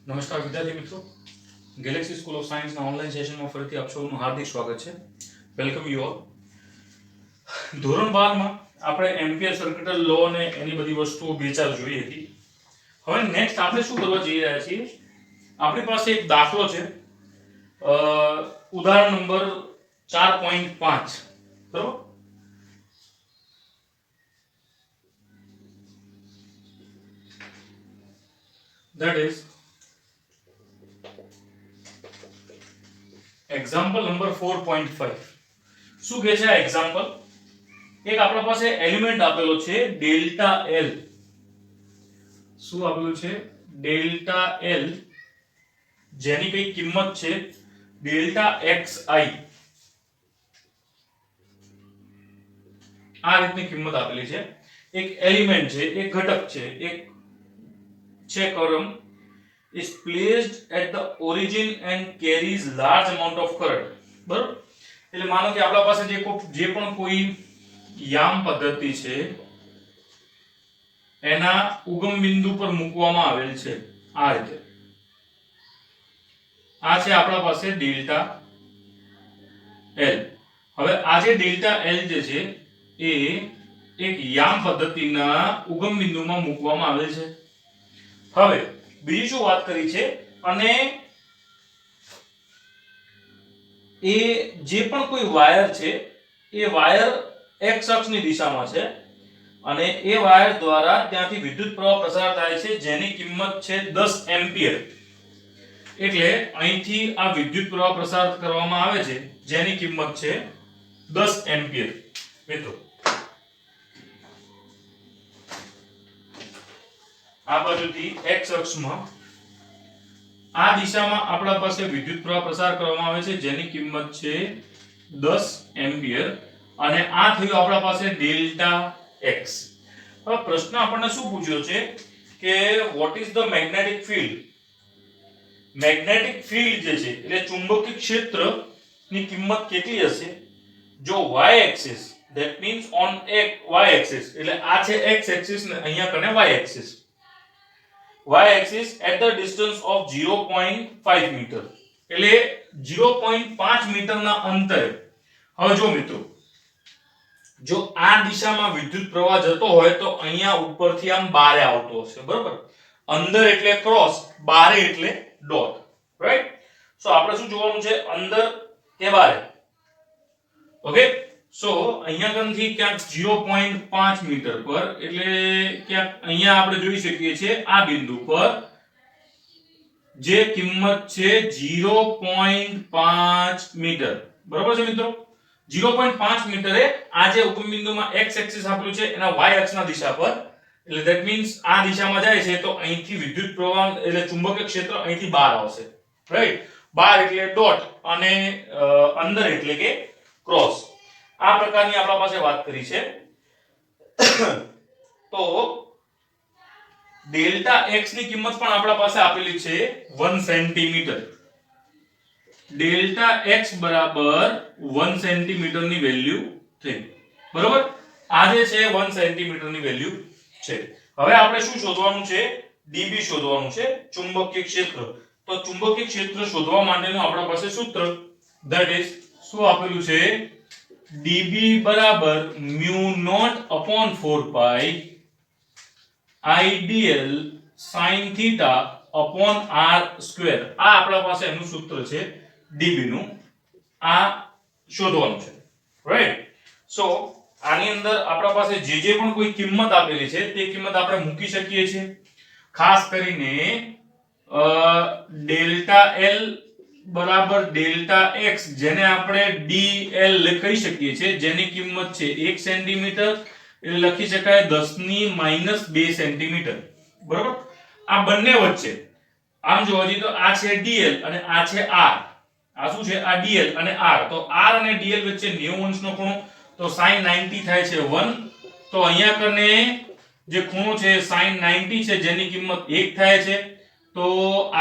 નમસ્કાર વિદ્યાર્થી મિત્રો, ગેલેક્સી સ્કૂલ ઓફ સાયન્સના ઓનલાઈન સેશનમાં ફરીથી આપ સૌનું હાર્દિક સ્વાગત છે. Welcome you all. ધોરણ 12 માં આપણે એમ્પિયર સર્કિટલ લો અને એની બધી વસ્તુઓ વિચાર જોઈ હતી. હવે નેક્સ્ટ આપણે શું કરવા જઈ રહ્યા છીએ? આપણી પાસે એક દાખલો છે, ઉદાહરણ નંબર 4.5, બરોબર? That is example number 4.5. શું કહે છે આ એક્ઝામ્પલ? એક આપણા પાસે એલિમેન્ટ આપેલો છે ડેલ્ટા એલ. શું આપેલું છે? ડેલ્ટા એલ, જેની કઈ કિંમત છે ડેલ્ટા xi. આ રીતની કિંમત આપેલી છે. એક એલિમેન્ટ છે, એક ઘટક છે, એક છે column is placed at the origin and carries large amount of current. બરોબર? એટલે માનો કે આપણા પાસે જે પણ કોઈ યામ પદ્ધતિ છે એના ઉગમ બિંદુ પર મૂકવામાં આવેલ છે આ રીતે. આ છે આપણા પાસે ડેલ્ટા એલ. હવે આ જે ડેલ્ટા એલ જે છે એ એક યામ પદ્ધતિના ઉગમ બિંદુમાં મૂકવામાં આવેલ છે. હવે બીજી શું વાત કરી છે, અને એ જે પણ કોઈ વાયર છે એ વાયર x અક્ષની દિશામાં છે અને એ વાયર દ્વારા ત્યાંથી વિદ્યુત પ્રવાહ પસાર થાય છે જેની કિંમત છે 10 એમ્પિયર. એટલે અહીંથી આ વિદ્યુત પ્રવાહ પસાર કરવામાં આવે છે જેની કિંમત છે 10 એમ્પિયર. મિત્રો આ બાજુથી x અક્ષમાં આ દિશામાં આપણા પાસે વિદ્યુત પ્રવાહ પસાર કરવામાં આવે છે જેની કિંમત છે 10 એમ્પિયર, અને આ થયું આપણા પાસે ડેલ્ટા x. હવે પ્રશ્ન આપણને શું પૂછ્યો છે કે what is the magnetic field? Magnetic field જે છે એટલે ચુંબકીય ક્ષેત્રની કિંમત કેટલી હશે? જો y axis, that means on y axis, એટલે આ છે x એક્સિસ ને અહીંયા કને y axis. y axis at the distance of 0.5 meter, એટલે 0.5 મીટરના અંતરે. હવે જો મિત્રો, જો આ દિશામાં વિદ્યુત પ્રવાહ જતો હોય તો અહીંયા ઉપરથી આમ બારે આવતો હશે, બરોબર? અંદર એટલે ક્રોસ, બારે એટલે ડોટ, રાઈટ? સો આપણે શું જોવાનું છે? અંદર કે બારે. ઓકે, સો અહીંયા કનથી ક્યાંક 0.5 મીટર પર, એટલે ક્યાંક અહીંયા આપણે જોઈ શકીએ છીએ આ બિંદુ પર જે કિંમત છે 0.5 મીટર. બરાબર છે મિત્રો? 0.5 મીટરે આ જે ઉગમ બિંદુમાં x એક્સિસ આપેલું છે એના y અક્ષના દિશા પર, એટલે ધેટ મીન્સ આ દિશામાં જાય છે તો અહીંથી વિદ્યુત પ્રવાહ એટલે ચુંબકીય ક્ષેત્ર અહીંથી બહાર આવશે, રાઈટ? બહાર એટલે ડોટ અને અંદર એટલે કે ક્રોસ. આ પ્રકારની આપણા પાસે વાત કરી છે. તો ડેલ્ટા x ની કિંમત પણ આપણા પાસે આપેલી છે 1 સેન્ટીમીટર. ડેલ્ટા x બરાબર 1 સેન્ટીમીટર ની વેલ્યુ થઈ, બરોબર? આ જે છે 1 સેન્ટીમીટર ની વેલ્યુ છે. હવે આપણે શું શોધવાનું છે? db શોધવાનું છે, ચુંબકીય ક્ષેત્ર. તો ચુંબકીય ક્ષેત્ર શોધવા માટેનું આપણા પાસે સૂત્ર, ધેટ ઇઝ શું આપેલું છે? db બરાબર mu naught upon 4 pi idl sin theta upon r square. આ આપણા પાસે એનું સૂત્ર છે db નું. આ શોધવાનું છે, રાઈટ? સો આની અંદર આપણા પાસે જે પણ કોઈ કિંમત આપેલી છે તે કિંમત આપણે મૂકી શકીએ છીએ. ખાસ કરીને ડેલ્ટા l બરાબર ડેલ્ટા x, જેને આપણે dl લખી શકીએ છીએ, જેની કિંમત છે 1 સેન્ટીમીટર, એટલે લખી શકાય 10⁻² સેન્ટીમીટર. બરોબર? આ બંને વચ્ચે આમ જોવા જઈએ તો આ છે dl અને આ છે r. આ શું છે? આ dl અને r. તો r અને dl વચ્ચે 90 અંશનો ખૂણો, તો sin 90 થાય છે 1. તો અહીંયા કને જે ખૂણો છે sin 90 છે જેની કિંમત 1 થાય છે. તો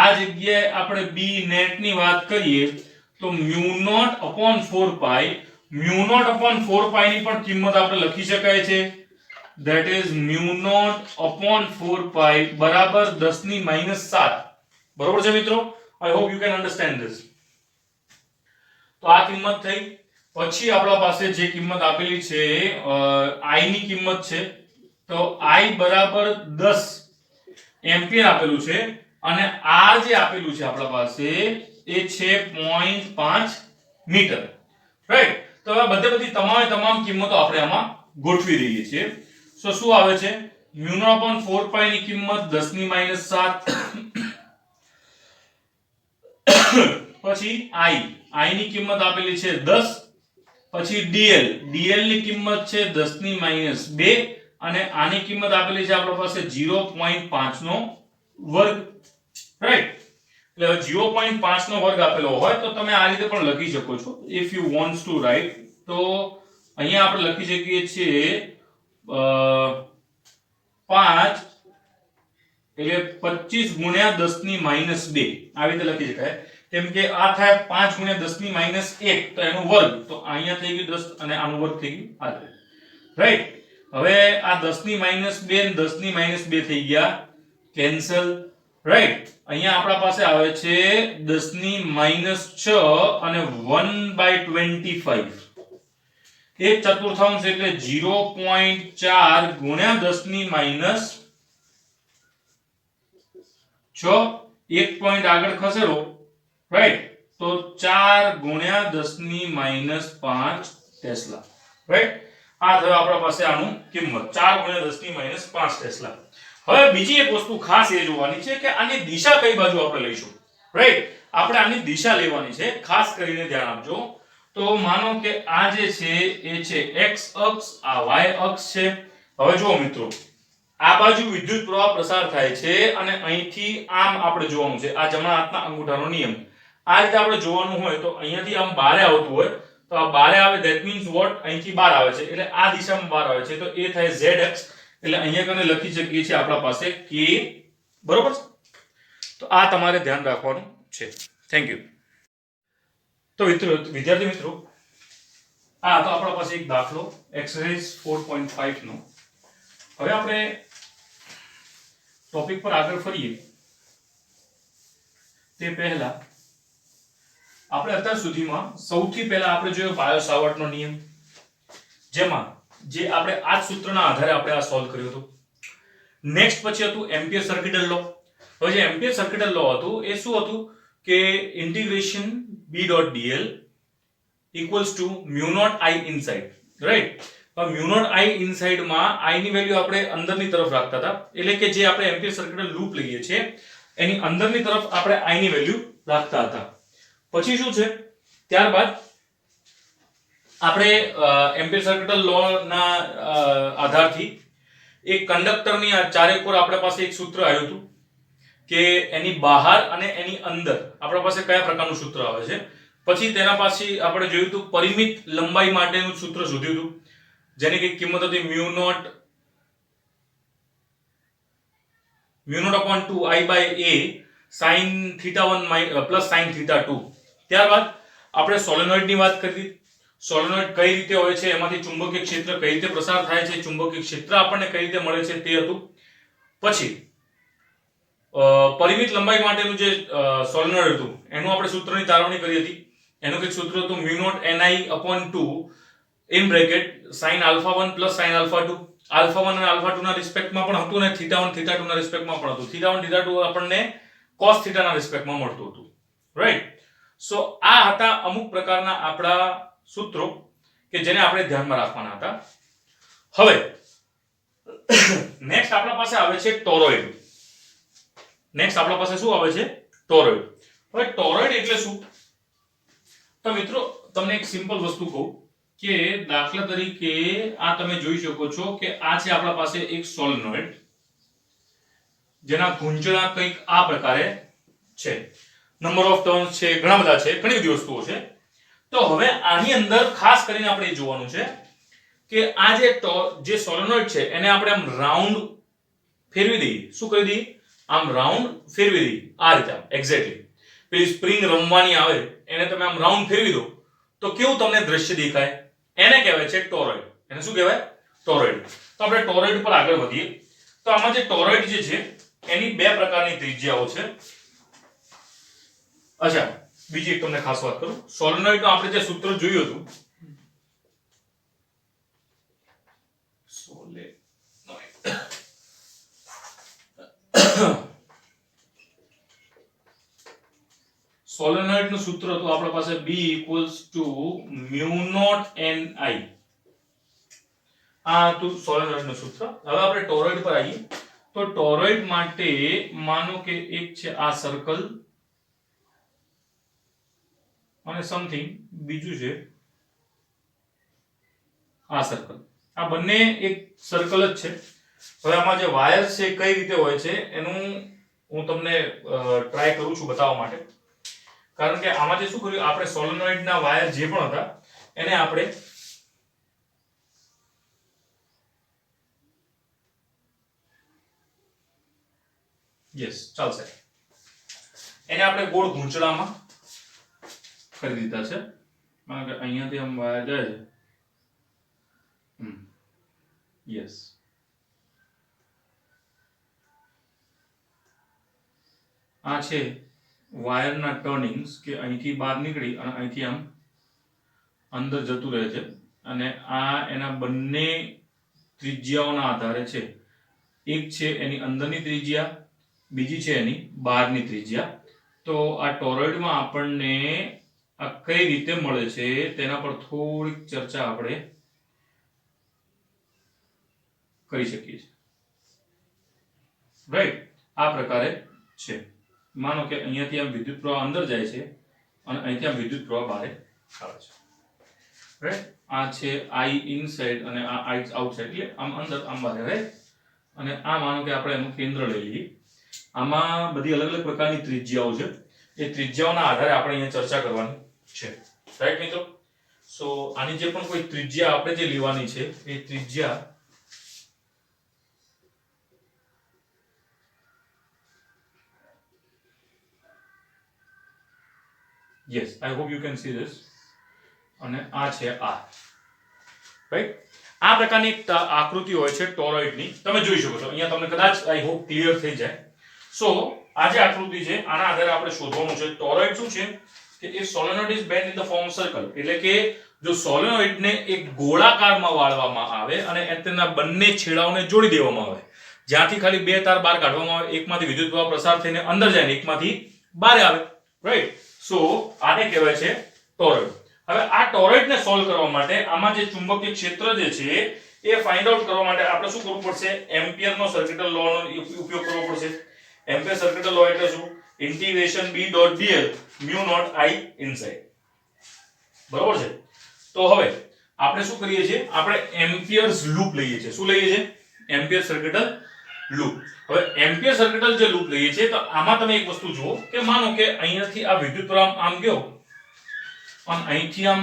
આ જગ્યાએ આપણે b નેટ ની વાત કરીએ તો mu naught upon 4 pi, mu naught upon 4 pi ની પણ કિંમત આપણે લખી શકાય છે, that is mu naught upon 4 pi બરાબર 10⁻⁷. બરોબર છે મિત્રો? I hope you can understand this. તો આ કિંમત થઈ. પછી આપણા પાસે જે કિંમત આપેલી છે i ની કિંમત છે, તો i બરાબર 10 એમ્પિયર આપેલું છે અને r જે આપેલું છે આપણા પાસે એ છે 0.5 મીટર. રાઈટ? તો હવે બધી તમામ કિંમતો આપણે આમાં ગોઠવી દઈએ છીએ. સો શું આવે છે? μ0/4π ની કિંમત 10 ની -7. પછી i ની કિંમત આપેલી છે 10. પછી dl ની કિંમત છે 10 ની -2 અને આની કિંમત આપેલી છે આપણા પાસે 0.5 નો વર્ગ. રાઈટ? એટલે 0.5 નો વર્ગ આપેલો હોય તો તમે આ રીતે પણ લખી શકો છો if you wants to write. તો અહીંયા આપણે લખી શકીએ છીએ 5 એટલે 25 ગુણ્યા 10 ની -2 આવી રીતે લખી શકાય. કેમ કે આ થાય 5 ગુણ્યા 10 ની -1 તો એનો વર્ગ, તો અહીંયા થઈ ગયું 10 અને આનો વર્ગ થઈ ગયું આ. રાઈટ? હવે આ 10 ની -2 અને 10 ની -2 થઈ ગયા કેન્સલ. રાઈટ? અહીંયા આપણા પાસે આવે છે 10 ની -6 અને 1/25. 1/4 એટલે 0.4 ગુણ્યા 10 ની -6. 1 પોઈન્ટ આગળ ખસેડો. રાઈટ? તો 4 ગુણ્યા 10 ની -5 ટેસ્લા. રાઈટ? આ થયો આપણા પાસે આનું કિંમત 4 ગુણ્યા 10 ની -5 ટેસ્લા. હવે બીજી એક વસ્તુ ખાસ એ જોવાની છે કે આની દિશા કઈ બાજુ આપણે લઈશું. રાઈટ? આપણે આની દિશા લેવાની છે, ખાસ કરીને ધ્યાન આપજો. તો માનો કે આ જે છે એ છે x અક્ષ, આ y અક્ષ છે. હવે જુઓ મિત્રો, આ બાજુ વિદ્યુત પ્રવાહ પ્રસાર થાય છે અને અહીંથી આમ આપણે જોવાનું છે. આ જમણા હાથના અંગૂઠાનો નિયમ. આ રીતે આપણે જોવાનું હોય તો અહીંયાથી આમ બારે આવતું હોય તો આ બારે આવે, ધેટ મીન્સ વોટ, અહીંથી બહાર આવે છે એટલે આ દિશામાં બહાર આવે છે તો એ થાય z અક્ષ. એટલે અહીંયા કને લખી શકીએ છીએ આપણા પાસે k. બરોબર? તો આ તમારે ધ્યાન રાખવાનું છે. Thank you. તો વિદ્યાર્થી મિત્રો, આ તો આપણા પાસે એક દાખલો એક્સરસાઇઝ 4.5 નો. હવે આપણે ટોપિક પર આગળ ફરીએ તે પહેલા આપણે અત્યાર સુધીમાં સૌથી પહેલા આપણે જોયો બાયો સાવર્ટનો નિયમ, જેમાં જે આપણે આ સૂત્રના આધારે આપણે આ સોલ્વ કર્યું હતું. નેક્સ્ટ પછી હતું એમ્પિયર સર્કિટલ લો. હવે જે એમ્પિયર સર્કિટલ લો હતું એ શું હતું કે integration b.dl equals to mu0 I inside. Right? mu0 I inside માં I ની વેલ્યુ આપણે અંદરની તરફ રાખતા હતા, એટલે કે જે આપણે એમ્પિયર સર્કિટલ લૂપ લઈએ છીએ એની અંદરની તરફ આપણે I ની વેલ્યુ રાખતા હતા. પછી શું છે, ત્યારબાદ આપણે એમ્પિયર સર્કિટલ લો ના આધારથી એક કંડક્ટરની આ ચારે કોર આપણા પાસે એક સૂત્ર આવ્યું હતું કે એની બહાર અને એની અંદર આપણા પાસે કયા પ્રકારનું સૂત્ર આવે છે. પછી તેના પછી આપણે જોયું હતું પરિમિત લંબાઈ માટેનું સૂત્ર શોધ્યું હતું, જેની કઈ કિંમત હતી mu0/2 I/a sin θ1 plus sin θ2. ત્યારબાદ આપણે સોલેનોઇડ ની વાત કરી. સોલેનોઇડ કઈ રીતે હોય છે, એમાંથી ચુંબકીય ક્ષેત્ર કઈ રીતે પ્રસાર થાય છે, ચુંબકીય ક્ષેત્ર આપણને કઈ રીતે મળે છે તે હતું. પછી પરિમિત લંબાઈ માટેનું જે સોલેનોઇડ હતું એનું આપણે સૂત્રની તારવણી કરી હતી. એનું કઈક સૂત્ર હતું mu0 Ni/2 in bracket sin α1 plus sin α2. α1 અને α2 ના રિસ્પેક્ટમાં પણ હતું અને θ1 θ2 ના રિસ્પેક્ટમાં પણ હતું. θ1 θ2 આપણને cos θ ના રિસ્પેક્ટમાં મળતું હતું. રાઈટ? સો આ હતા અમુક પ્રકારના આપણા સૂત્રો કે જેને આપણે ધ્યાનમાં રાખવાના હતા. હવે નેક્સ્ટ આપણા પાસે આવે છે ટોરોઇડ. નેક્સ્ટ આપણા પાસે શું આવે છે? ટોરોઇડ. હવે ટોરોઇડ એટલે શું? તો મિત્રો તમને એક સિમ્પલ વસ્તુ કહું કે દાખલા તરીકે આ તમે જોઈ શકો છો કે આ છે આપણા પાસે એક સોલેનોઇડ જેના ગુંજળા કંઈક આ પ્રકારે છે. નંબર ઓફ ટર્ન્સ છે, ઘણા બધા છે, ઘણી બધી વસ્તુઓ છે. તો હવે આની અંદર ખાસ કરીને આપણે એ જોવાનું છે કે આ જે સોલેનોઇડ છે એને આપણે આમ રાઉન્ડ ફેરવી દઈએ. શું કરી દઈએ? આમ રાઉન્ડ ફેરવી દઈએ. આ રીતે એક્ઝેક્ટલી પેલી સ્પ્રિંગ રમવાની આવે એને તમે આમ રાઉન્ડ ફેરવી દો તો કેવું તમને દ્રશ્ય દેખાય? એને કહેવાય છે ટોરોઇડ. એને શું કહેવાય? ટોરોઇડ. તો આપણે ટોરોઇડ પર આગળ વધીએ. તો આમાં જે ટોરોઇડ જે છે એની બે પ્રકારની ત્રિજ્યાઓ છે. અચ્છા, બીજી એક તમને ખાસ વાત કરું. સોલેનોઇડ નું આપણે જે સૂત્ર જોયું હતું, સોલેનોઇડ નું સૂત્ર હતું આપણા પાસે B = μ0 Ni. આ હતું સોલેનોઇડ નું સૂત્ર. હવે આપણે ટોરોઇડ પર આવીએ. તો ટોરોઇડ માટે માનો કે એક છે આ સર્કલ અને સમથિંગ બીજું છે આ સર્કલ. આ બંને એક સર્કલ જ છે. હવે આમાં જે વાયર છે કઈ રીતે હોય છે એનું હું તમને ટ્રાય કરું છું બતાવવા માટે. કારણ કે આમાં જે શું કર્યું, આપણે સોલેનોઇડ ના વાયર જે પણ હતા એને આપણે ચાલશે, એને આપણે ગોળ ગૂંચળામાં કરી દીધા છે. કારણ કે અહીંયાથી આમ વાયર જાય છે. યસ, આ છે વાયરના ટર્નિંગ્સ કે અહીંથી બહાર નીકળી અને અહીંથી આમ અંદર જતું રહે છે. અને આ એના બંને ત્રિજ્યાઓના આધારે છે. એક છે એની અંદરની ત્રિજ્યા, બીજી છે એની બહારની ત્રિજ્યા. તો આ ટોરોઇડમાં આપણને આ કઈ રીતે મળે છે તેના પર થોડીક ચર્ચા આપણે કરી શકીએ છીએ. રાઈટ, આ પ્રકારે છે. માનો કે અહીંયાથી આમ વિદ્યુત પ્રવાહ અંદર જાય છે અને અહીંથી આમ વિદ્યુત પ્રવાહ બહાર આવે છે. રાઈટ, આ છે I ઇનસાઇડ અને આ I આઉટસાઇડ, એટલે આમ અંદર આમ બહાર. રાઈટ, અને આ માનો કે આપણે એનું કેન્દ્ર લઈ લઈએ. આમાં બધી અલગ અલગ પ્રકારની ત્રિજ્યાઓ છે. એ ત્રિજ્યાઓના આધારે આપણે અહીંયા ચર્ચા કરવાની છે. રાઈટ મિત્રો? સો આની જે પણ કોઈ ત્રિજ્યા આપણે જે લેવાની છે એ ત્રિજ્યા yes, I hope you can see this. અને આ છે R. રાઈટ, આ પ્રકારની આકૃતિ હોય છે ટોરોઇડની. તમે જોઈ શકો છો અહીંયા, તમને કદાચ આઈ હોપ ક્લિયર થઈ જાય. સો આ જે આકૃતિ છે આના આધારે આપણે શોધવાનું છે ટોરોઇડ શું છે કે એ solenoid is bend in the form circle. એટલે કે જો સોલેનોઇડને એક ગોળાકારમાં વાળવામાં આવે અને તેના બંને છેડાઓને જોડી દેવામાં આવે, જ્યાંથી ખાલી બે તાર બહાર કાઢવામાં આવે, એકમાંથી વિદ્યુત પ્રવાહ પ્રસાર થઈને અંદર જાય ને એકમાંથી બહાર આવે. રાઈટ, સો આને કહેવાય છે ટોરોઇડ. હવે આ ટોરોઇડને સોલ્વ કરવા માટે આમાં જે ચુંબકીય ક્ષેત્ર જે છે એ ફાઇન્ડ આઉટ કરવા માટે આપણે શું કરવું પડશે? એમ્પિયરનો સર્કિટલ લો નો ઉપયોગ કરવો પડશે. એમ્પિયર સર્કિટલ લો એટલે શું? Integration B.dl μ0 I inside. બરોબર છે? તો હવે આપણે શું કરીએ છીએ? આપણે એમ્પિયર્સ લૂપ લઈએ છીએ. શું લઈએ છીએ? Ampere circuital loop. હવે એમ્પિયર સર્કિટલ જે લૂપ લઈએ છીએ તો આમાં તમે એક વસ્તુ જુઓ કે માનો કે અહીંયાથી આ વિદ્યુત પ્રવાહ આમ ગયો અને અહીંથી આમ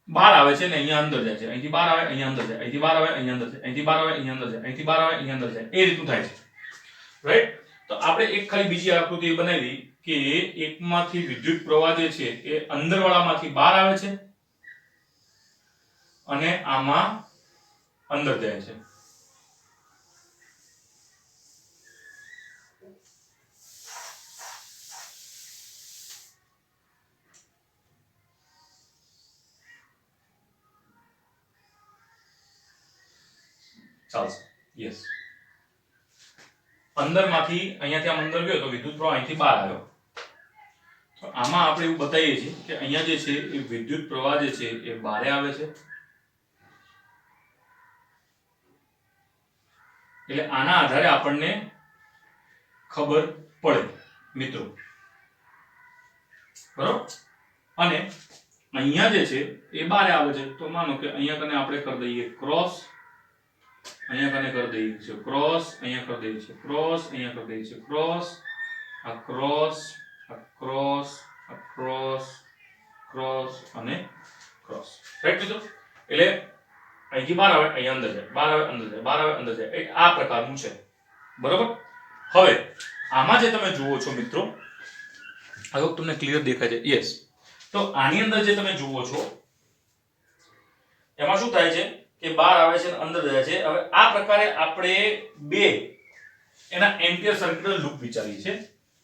બહાર આવે છે ને અહીંયા અંદર જાય છે. અહીંથી બહાર આવે અહીંયા અંદર જાય, અહીંથી બહાર આવે અહીંયા અંદર જાય, અહીંથી બહાર આવે અહીંયા અંદર જાય, અહીંથી બહાર આવે અહીંયા અંદર જાય. એ રીતનું થાય છે. રાઈટ, તો આપણે એક ખાલી બીજી આકૃતિ બનાવી કે એકમાંથી વિદ્યુત પ્રવાહ જે છે એ અંદરવાળામાંથી બહાર આવે છે અને આમાં અંદર જાય છે. ચાલશે. યસ, અંદરમાંથી અહીંયાથી આમ અંદર ગયો તો વિદ્યુત પ્રવાહ અહીંથી બહાર આવ્યો. તો આમાં આપણે એવું બતાવીએ છીએ કે અહીંયા જે છે એ વિદ્યુત પ્રવાહ જે છે એ બહાર આવે છે. એટલે આના આધારે આપણને ખબર પડે મિત્રો. બરોબર? અને અહીંયા જે છે એ બહાર આવે છે. તો માનો કે અહીંયા કને આપણે કરી દઈએ ક્રોસ, અહીંયા કને કરી દઈએ છે ક્રોસ, અહીંયા કરી દઈએ છે ક્રોસ, અહીંયા કરી દઈએ છે ક્રોસ, આ ક્રોસ, આ ક્રોસ, આ ક્રોસ, ક્રોસ અને ક્રોસ. રાઈટ મિત્રો? એટલે અહીંથી બહાર આવે અહીંયા અંદર જાય, બહાર આવે અંદર જાય, બહાર આવે અંદર જાય. આ પ્રકારનું છે. બરોબર? હવે આમાં જે તમે જુઓ છો મિત્રો, આઈ હોપ તમને ક્લિયર દેખાય છે. યસ, તો આની અંદર જે તમે જુઓ છો એમાં શું થાય છે કે બહાર આવે છે અને અંદર જાય છે. હવે આ પ્રકારે આપણે બે એના એમ્પિયર સર્કિટલ લૂપ વિચારી છે.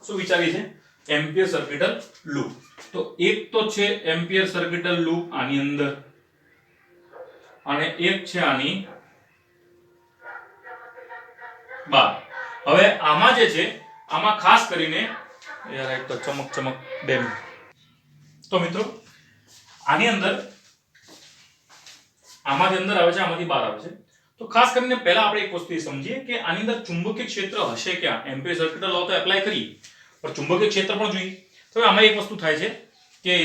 શું વિચારી છે? Ampere circuital loop. તો એક તો છે એમ્પિયર સર્કિટલ લૂપ આની અંદર અને એક છે આની બહાર. હવે આમાં જે છે આમાં ખાસ કરીને યાર એક તો ચમક ડેમ. તો મિત્રો આની અંદર આમાંથી અંદર આવે છે આમાંથી બહાર આવે છે. તો ખાસ કરીને પહેલા આપણે એક વસ્તુ સમજીએ કે આની અંદર ચુંબકીય ક્ષેત્ર હશે ક્યાં. એમ્પિયર સર્કિટલ લો તો એપ્લાય કરીએ પણ ચુંબકીય ક્ષેત્ર પણ જોઈએ. તો આમાં એક વસ્તુ થાય છે કે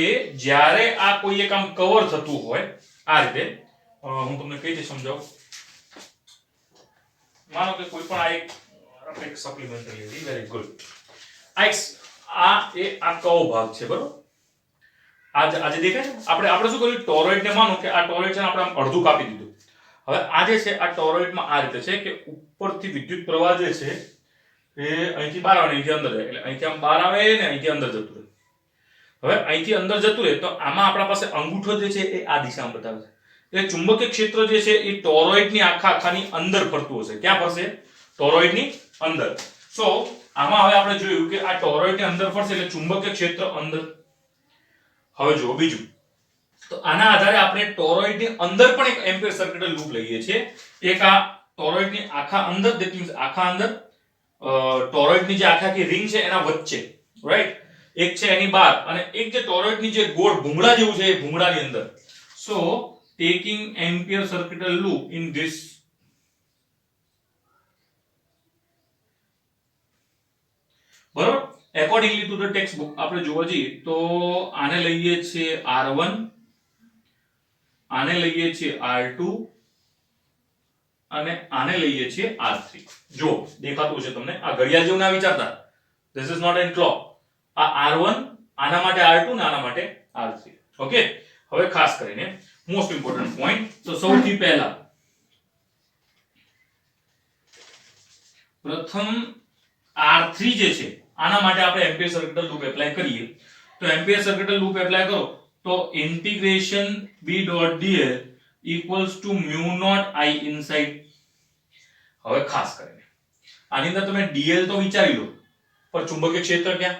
જ્યારે આ કોઈ એક આમ કવર થતું હોય આ રીતે, હું તમને કઈ રીતે સમજાવું. માનો કે કોઈ પણ આ એક સપ્લિમેન્ટરી લીધી, વેરી ગુડ. આ કવો ભાગ છે બરોબર. આજે દેખાય છે આપણે શું કર્યું, ટોરોઇડ ને માનો કે આ ટોરોઇડ છે આપણે આમ અડધું કાપી દીધું. હવે આ જે છે આ ટોરોઇડમાં આ રીતે છે કે ઉપરથી વિદ્યુત પ્રવાહ જે છે એ અહીંથી બહાર આવે અહીંથી અંદર જાય. એટલે અહીંથી આમ બહાર આવે ને અહીંથી અંદર જતું રહે. હવે અહીંથી અંદર જતું રહે તો આમાં આપણા પાસે અંગૂઠો જે છે એ આ દિશામાં બતાવે છે. એટલે ચુંબકીય ક્ષેત્ર જે છે એ ટોરોઇડની આખાની અંદર ફરતું હશે. ક્યાં ફરશે? ટોરોઇડની અંદર. સો આમાં હવે આપણે જોયું કે આ ટોરોઇડની અંદર ફરશે એટલે ચુંબકીય ક્ષેત્ર અંદર. હવે જુઓ બીજું, તો આના આધારે આપણે ટોરોઇડની અંદર પણ એક એમ્પિયર સર્કિટલ લૂપ લઈએ છીએ. એક આ ટોરોઇડની આખા અંદર, ધેટ મીન્સ આખા અંદર ટોરોઇડની જે આખી રિંગ છે એના વચ્ચે, રાઈટ. એક છે એની બહાર અને એક જે ટોરોઇડની જે ગોળ ભૂંગળા જેવું છે એ ભૂંગળાની અંદર. સો taking ampere circuital loop in this બરોબર. accordingly to the textbook આપણે જોવા જઈએ તો આને લઈએ છે R1, આને લઈએ છે R2 અને આને લઈએ છે R3. જો દેખાતું છે તમને, આ ઘડિયાળ જેવું ના વિચારતા, this is not a clock. આ R1 આના માટે R2 ને આના માટે R3. ઓકે. હવે ખાસ કરીને મોસ્ટ ઇમ્પોર્ટન્ટ પોઈન્ટ, તો સૌથી પહેલા પ્રથમ R3 જે છે આના માટે આપણે એમ્પિયર સર્કિટલ લૂપ એપ્લાય કરીએ. તો એમ્પિયર સર્કિટલ લૂપ એપ્લાય કરો તો integration B.dl equals to mu naught I inside. હવે ખાસ કરીને આની અંદર તમે dl તો વિચારી લો પણ ચુંબકીય ક્ષેત્ર ક્યાં?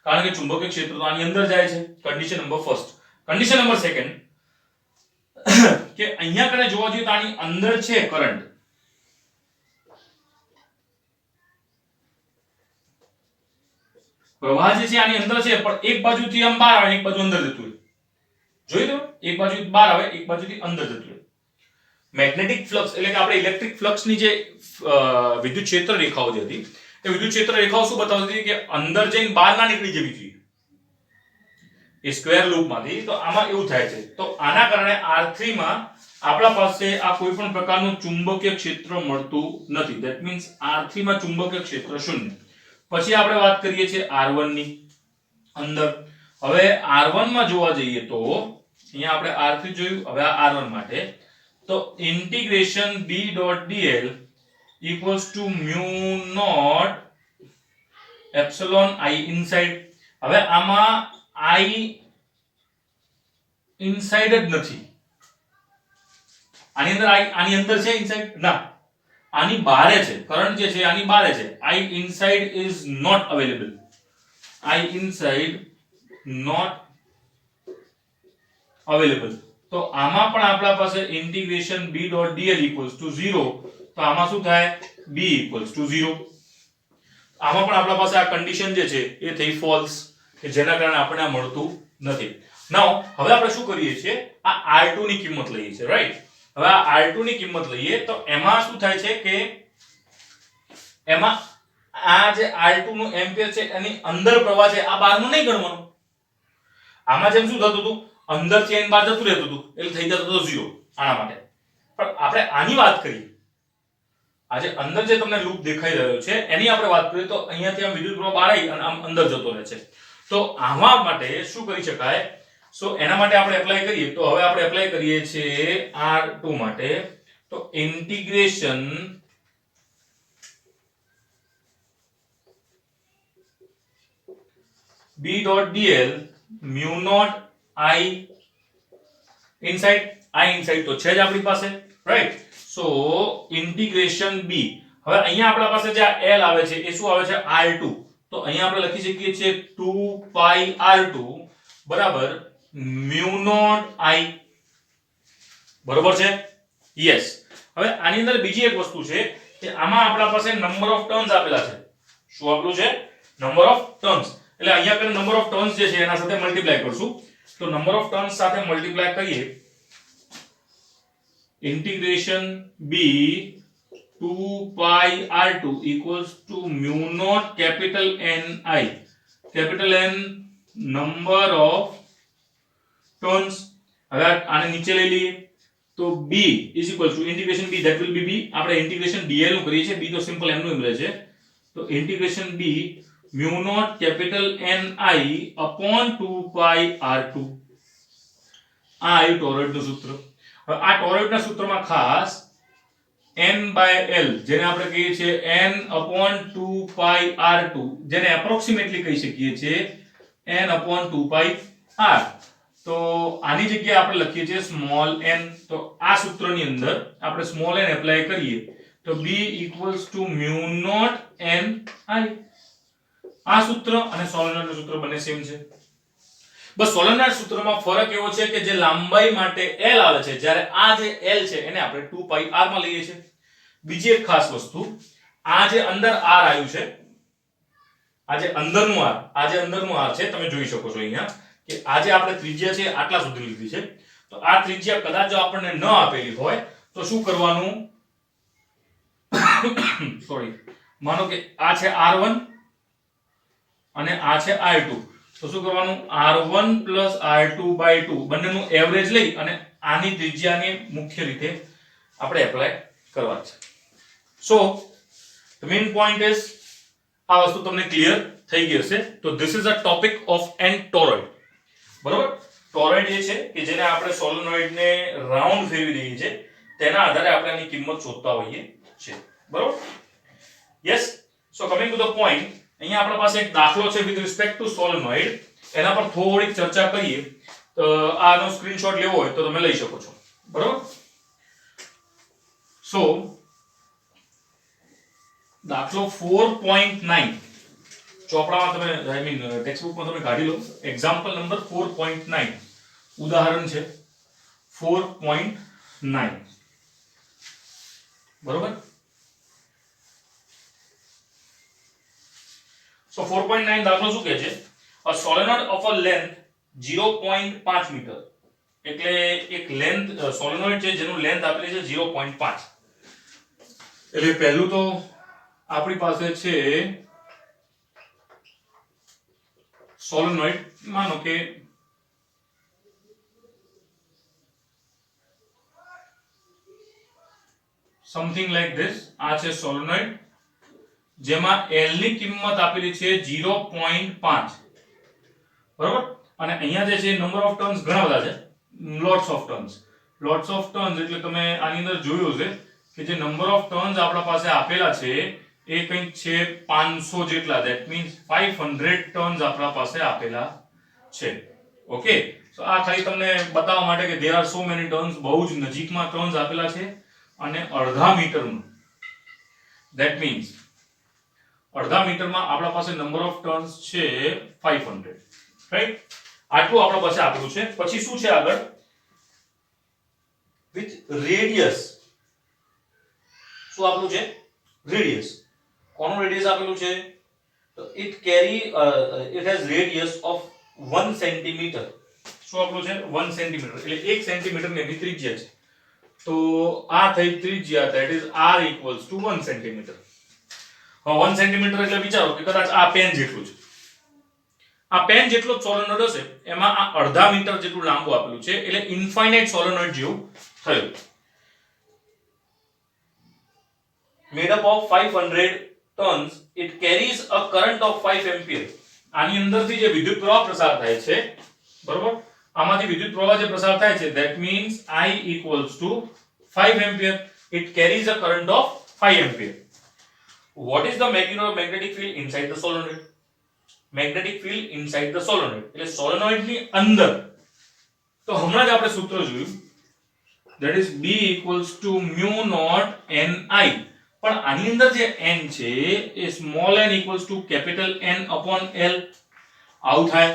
કારણ કે ચુંબકીય ક્ષેત્ર તો આની અંદર જાય છે. Condition number first. Condition number second કે અહીંયા કને જોવા જોઈએ તો આની અંદર છે કરંટ. પ્રવાહ જે છે આની અંદર છે પણ એક બાજુથી આમ બહાર આવે એક બાજુ અંદર જતું રહે. જોઈ લો, એક બાજુ બહાર આવે એક બાજુથી અંદર જતું રહે. મેગ્નેટિક ફ્લક્સ એટલે કે આપણે ઇલેક્ટ્રિક ફ્લક્સ ની જે વિદ્યુત ક્ષેત્ર રેખાઓ જે હતી એ વિદ્યુત ક્ષેત્ર રેખાઓ શું બતાવતી હતી કે અંદર જઈને બહાર ના નીકળી જવી જોઈએ એ સ્ક્વેર લૂપ માંથી. તો આમાં એવું થાય છે. તો આના કારણે R3 માં આપણા પાસે આ કોઈ પણ પ્રકારનું ચુંબકીય ક્ષેત્ર મળતું નથી. ધેટ મીન્સ R3 માં ચુંબકીય ક્ષેત્ર શૂન્ય. પછી આપણે વાત કરીએ છીએ R1 ની અંદર. હવે R1 માં જોવા જઈએ તો અહીંયા આપણે R3 જોયું, હવે આ R1 માટે તો integration B.dl equals to mu naught epsilon I inside. હવે આમાં I inside જ નથી. આની અંદર આની અંદર છે inside? ના, આની બહાર છે. કરંટ જે છે આની બહાર છે. I inside is not available. I inside not available. તો આમાં પણ આપણા પાસે ઇન્ટિગ્રેશન B.dl equals to 0. તો આમાં શું થાય? B equals to 0. આમાં પણ આપણા પાસે આ કન્ડિશન જે છે એ થઈ ફોલ્સ કે જેના કારણે આપણને આ મળતું નથી. નાઉ હવે આપણે શું કરીએ છીએ, આ R2 ની કિંમત લઈએ છીએ, રાઈટ. હવે આ R2 ની કિંમત લઈએ તો એમાં શું થાય છે કે એમાં આ જે R2 નું એમ્પિયર છે એની અંદર પ્રવાહ છે આ બહારનું નહીં ગણવાનું. આમાં જેમ શું થતું હતું અંદરથી આઈને બહાર જતું રહેતું હતું એટલે થઈ જતું હતું 0 આના માટે. પણ આપણે આની વાત કરીએ, આજે અંદર જે તમને લૂપ દેખાઈ રહ્યો છે એની આપણે વાત કરીએ તો અહીંયાથી આમ વિદ્યુત પ્રવાહ બહાર આવી અને આમ અંદર જતો રહે છે. તો આવા માટે શું કરી શકાય? સો એના માટે આપણે એપ્લાય કરીએ તો હવે આપણે એપ્લાય કરીએ છીએ R2 માટે. તો integration B.dl mu naught I inside. I inside તો છે જ આપણી પાસે, રાઈટ. સો ઇન્ટિગ્રેશન B. હવે અહીંયા આપણા પાસે જે L આવે છે એ શું આવે છે? R2. તો અહીંયા આપણે લખી શકીએ છીએ 2 પાઈ r2 બરાબર મ્યુ નોટ i. બરોબર છે? યસ. હવે આની અંદર બીજી એક વસ્તુ છે કે આમાં આપણા પાસે નંબર ઓફ ટર્ન્સ આપેલા છે. શું આપેલું છે? Number of turns. એટલે અહીંયા આપણે નંબર ઓફ ટર્ન્સ જે છે એના સાથે મલ્ટીપ્લાય કરશું. તો નંબર ઓફ ટર્ન્સ સાથે મલ્ટીપ્લાય કરીએ integration b 2 pi r2 equals to mu naught capital N I. Capital N number of turns. હવે આને નીચે લઈ લઈએ તો b is equals to integration b, that will be b. આપણે integration dl નું કરીએ છીએ, b તો સિમ્પલ એમ નું મળે છે. તો integration b mu naught capital N I upon 2 pi r2. આ આવ્યું ટોરોઇડનું સૂત્ર. હવે આ ટોરોઇડના સૂત્રમાં ખાસ n by l જેને આપણે કહીએ છીએ n upon 2 pi r2 જેને એપ્રોક્સિમેટલી કહી શકીએ છીએ n upon 2 pi r. તો આની જગ્યાએ આપણે લખીએ છીએ સ્મોલ n. તો આ સૂત્રની અંદર આપણે સ્મોલ n એપ્લાય કરીએ તો b equals to mu naught n I. આ સૂત્ર અને સોલેનોઇડનું સૂત્ર બંને સેમ છે. બસ સોલેનોઇડ સૂત્રમાં ફરક એવો છે કે જે લંબાઈ માટે l આવે છે જ્યારે આ જે l છે એને આપણે 2 pi r માં લઈએ છીએ. બીજી એક ખાસ વસ્તુ, આ જે અંદર r આવ્યું છે, આ જે અંદરનું r છે તમે જોઈ શકો છો અહીંયા કે આ જે આપણે ત્રિજ્યા છે આટલા સુધી લીધી છે. તો આ ત્રિજ્યા કદાચ જો આપણને ન આપેલી હોય તો શું કરવાનું? સોરી, માનો કે આ છે r1 અને આ છે r2. તો શું કરવાનું? r1 r2 by 2 બંનેનું એવરેજ લઈ અને આની ત્રિજ્યાને મુખ્ય રીતે આપણે એપ્લાય કરવા છે. સો the main point is આ વસ્તુ તમને ક્લિયર થઈ ગઈ હશે. તો this is a topic of an toroid. બરોબર? ટોરોઇડ એ છે કે જેને આપણે સોલેનોઇડ ને રાઉન્ડ ફેરવી દઈએ છીએ તેના આધારે આપણે આની કિંમત શોધતા હોઈએ છીએ. બરોબર? Yes. So coming to the point, અહીંયા આપણા પાસે એક દાખલો છે વિથ રિસ્પેક્ટ ટુ સોલેનોઇડ. એના પર થોડીક ચર્ચા કરીએ. તો આનો સ્ક્રીનશોટ લેવો હોય તો તમે લઈ શકો છો. બરોબર? સો દાખલો 4.9 ચોપડામાં તમે આઈ મીન ટેક્સ્ટ બુકમાં તમે કાઢી લો. એક્ઝામ્પલ નંબર 4.9 ઉદાહરણ છે 4.9. બરોબર? સો 4.9 દાખલો શું કહે છે? a solenoid of a length 0.5 metre. એટલે એક લેન્થ સોલેનોઇડ છે જેનું લેન્થ આપેલી છે 0.5. એટલે પહેલું તો આપણી પાસે છે સોલેનોઇડ. માનો કે સમથિંગ લાઈક ધીસ. આ છે સોલેનોઇડ જેમાં L ની કિંમત આપેલી છે 0.5. બરોબર? અને અહીંયા જે છે નંબર ઓફ ટર્ન્સ ઘણા બધા છે, lots of turns. Lots of turns એટલે તમે આની અંદર જોયું છે કે જે નંબર ઓફ ટર્ન્સ આપણા પાસે આપેલા છે એ કંઈક છે 500 જેટલા. ધેટ મીન્સ 500 ટર્ન્સ આપણા પાસે આપેલા છે. ઓકે? સો આ ખાલી તમને બતાવવા માટે કે there are so many turns, બહુ જ નજીકમાં ટર્ન્સ આપેલા છે અને અડધા મીટરનું. ધેટ મીન્સ અડધા મીટરમાં આપણા પાસે નંબર ઓફ ટર્ન્સ છે 500. રાઈટ? આટલું આપણા પાસે આપેલું છે. પછી શું છે આગળ? With radius. શું આપેલું છે? રેડિયસ. કોનું રેડિયસ આપેલું છે? તો it has radius of 1 centimetre. શું આપેલું છે? 1 સેન્ટીમીટર. એટલે 1 સેન્ટીમીટરની એની ત્રિજ્યા છે. તો આ થઈ ત્રિજ્યા, that is r equals to 1 centimetre. હવે 1 સેન્ટીમીટર એટલે વિચારો કે કદાચ આ પેન જેટલું છે. આ પેન જેટલો સોલેનોઇડ હશે એમાં આ અડધા મીટર જેટલું લાંબુ આપેલું છે એટલે ઇન્ફાઇનાઇટ સોલેનોઇડ જેવું થયું. made up of 500 turns, it carries a current of 5 ampere. આની અંદરથી જે વિદ્યુત પ્રવાહ પ્રસાર થાય છે, બરોબર? આમાંથી વિદ્યુત પ્રવાહ જે પ્રસાર થાય છે that means I equals to 5 ampere. It carries a current of 5 ampere. What is the magnetic field inside the solenoid? Magnetic field inside the solenoid એટલે સોલેનોઇડ ની અંદર. તો હમણાં જ આપણે સૂત્ર જોયું, that is B equals to mu naught Ni. પણ આની અંદર જે n છે એ small n equals to capital N upon L આવું થાય.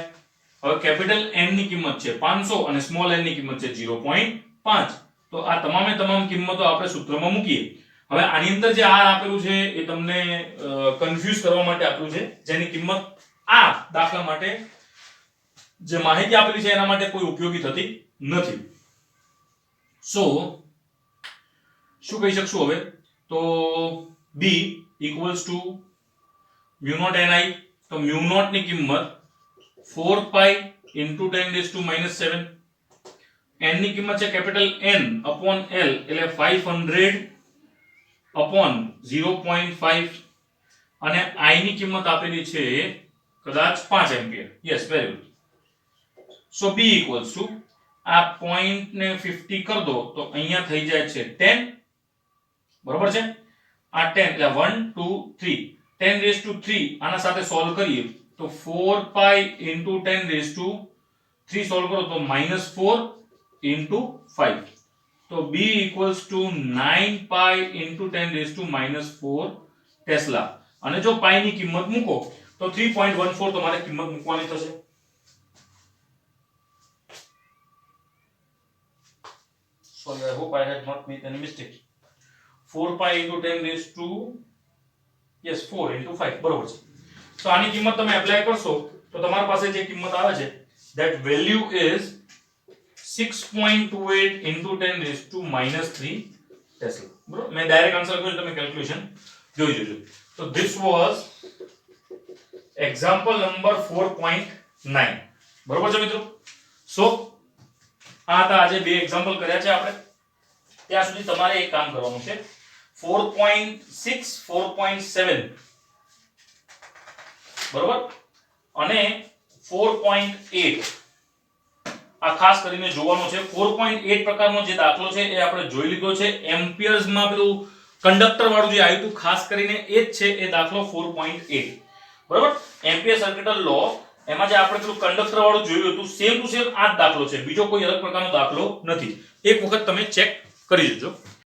હવે કેપિટલ N ની કિંમત છે 500 અને સ્મોલ n ની કિંમત છે 0.5. તો આ તમામે તમામ કિંમતો આપણે સૂત્રમાં મૂકીએ. હવે આની અંદર જે r આપેલું છે એ તમને કન્ફ્યુઝ કરવા માટે આપેલું છે, જેની કિંમત આ દાખલા માટે જે માહિતી આપેલી છે એના માટે કોઈ ઉપયોગી થતી નથી. સો શું કહી શકશું હવે? તો b equals to mu naught ni. તો મ્યુ નોટ ની કિંમત 4 પાઈ ઇન્ટુ 10⁻⁻⁷. n ની કિંમત છે કેપિટલ N અપોન L એટલે 500 અપોન 0.5 અને i ની કિંમત આપેલી છે કદાચ 5 ampere. Yes, very good. So b equals to આ પોઈન્ટ ને 50 કર દો તો અહીંયા થઈ જાય છે 10. બરોબર છે? આ 10 એટલે 1 2 3 10⁻³ આના સાથે સોલ્વ કરીએ તો 4 પાઈ ઇન્ટુ 10⁻³ સોલ્વ કરો તો -4 ઇન્ટુ 5. તો b equals to 9 pi into 10⁻⁻4 tesla. અને જો પાઈ ની કિંમત મૂકો તો 3.14 તમારે કિંમત મૂકવાની થશે. Sorry, I hope I had not made any mistake. 4 pi into 10⁻⁴ yes 4 into 5 બરોબર છે. તો આની કિંમત તમે એપ્લાય કરશો તો તમારી પાસે જે કિંમત આવે છે that value is 6.28 into 10⁻³ tesla. બરોબર? મેં ડાયરેક્ટ આન્સર કર્યો, તમે કેલ્ક્યુલેશન જોઈ લેજો. તો this was example number 4.9. બરોબર છે મિત્રો? સો આ હતા આજે બે એક્ઝામ્પલ કર્યા છે આપણે. ત્યાં સુધી તમારે એક કામ કરવાનું છે. 4.6 4.7 બરોબર અને 4.8 આ ખાસ કરીને જોવાનો છે. 4.8 પ્રકારનો જે દાખલો છે એ આપણે જોઈ લીધો છે. એમ્પિયર્સ માં પેલું કંડક્ટર વાળું જે આવ્યું હતું ખાસ કરીને એ જ છે એ દાખલો 4.8. બરોબર? એમ્પિયર સર્કિટલ લો એમાં જે આપણે પેલું કંડક્ટર વાળું જોયું હતું સેમ ટુ સેમ આ જ દાખલો છે. બીજો કોઈ અલગ પ્રકારનો દાખલો નથી. એક વખત તમે ચેક કરી લેજો.